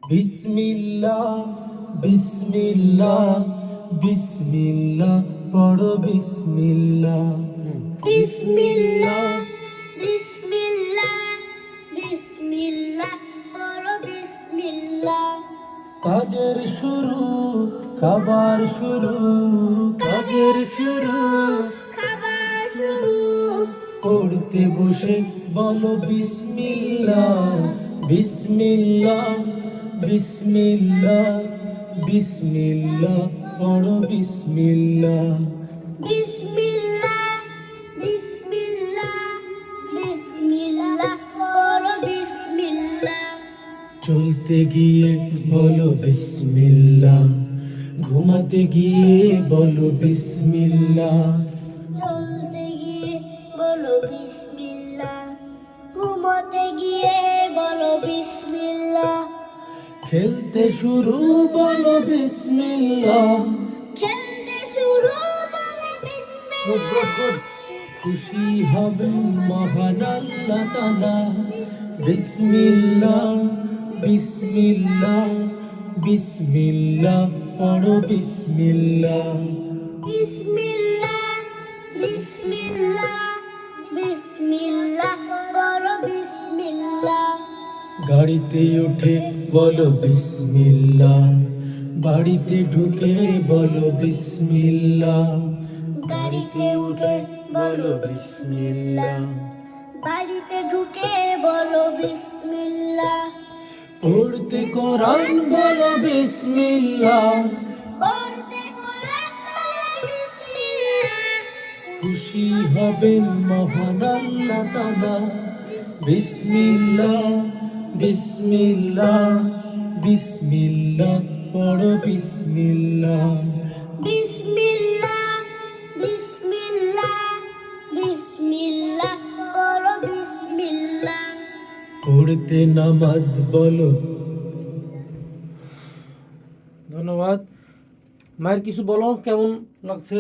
বিসমিল্লাহ বিসমিল্লাহ বিসমিল্লাহ পড়ো বিসমিল্লাহ। বিসমিল্লাহ বিসমিল্লাহ বিসমিল্লাহ পড়ো বিসমিল্লাহ। কাজের শুরু খাবার শুরু, কাজের শুরু খাবার শুরু। পড়তে বসে বলো বিসমিল্লাহ বিসমিল্লাহ বিসমিল্লাহ বিসমিল্লাহ পড়ো বিসমিল্লাহ। বিসমিল্লাহ বিসমিল্লাহ বিসমিল্লাহ পড়ো বিসমিল্লাহ। চলতে গিয়ে বলো বিসমিল্লাহ, ঘুমাতে গিয়ে বলো বিসমিল্লাহ। চলতে গিয়ে বলো বিসমিল্লাহ, ঘুমোতে গিয়ে বলো বিসমিল্লাহ। খেলতে শুরু বলো বিসমিল্লাহ, খেলতে শুরু বলো বিসমিল্লাহ। খুশি হবেন মহান আল্লাহ তাআলা। বিসমিল্লাহ বিসমিল্লাহ বিসমিল্লাহ পড়ো বিসমিল্লাহ। বিসমিল্লাহ বিসমিল্লাহ বিসমিল্লাহ পড়ো বিসমিল্লাহ। গাড়িতে উঠে বলো বিসমিল্লাহ, বাড়িতে ঢুকে বলো বিসমিল্লাহ। গাড়িতে উঠে বলো বিসমিল্লাহ, বাড়িতে ঢুকে বলো বিসমিল্লাহ। পড়তে কোরআন বলো বিসমিল্লাহ, পড়তে কোরআন বলো বিসমিল্লাহ। খুশি হবেন মহান আল্লাহ তাআলা। বিসমিল্লাহ বিসমিল্লাহ বিসমিল্লাহ পড়ো বিসমিল্লাহ। বিসমিল্লাহ বিসমিল্লাহ বিসমিল্লাহ পড়ো বিসমিল্লাহ। পড়তে নামাজ বলো। ধন্যবাদ। মায়ের কিছু বলো, কেমন লাগছে?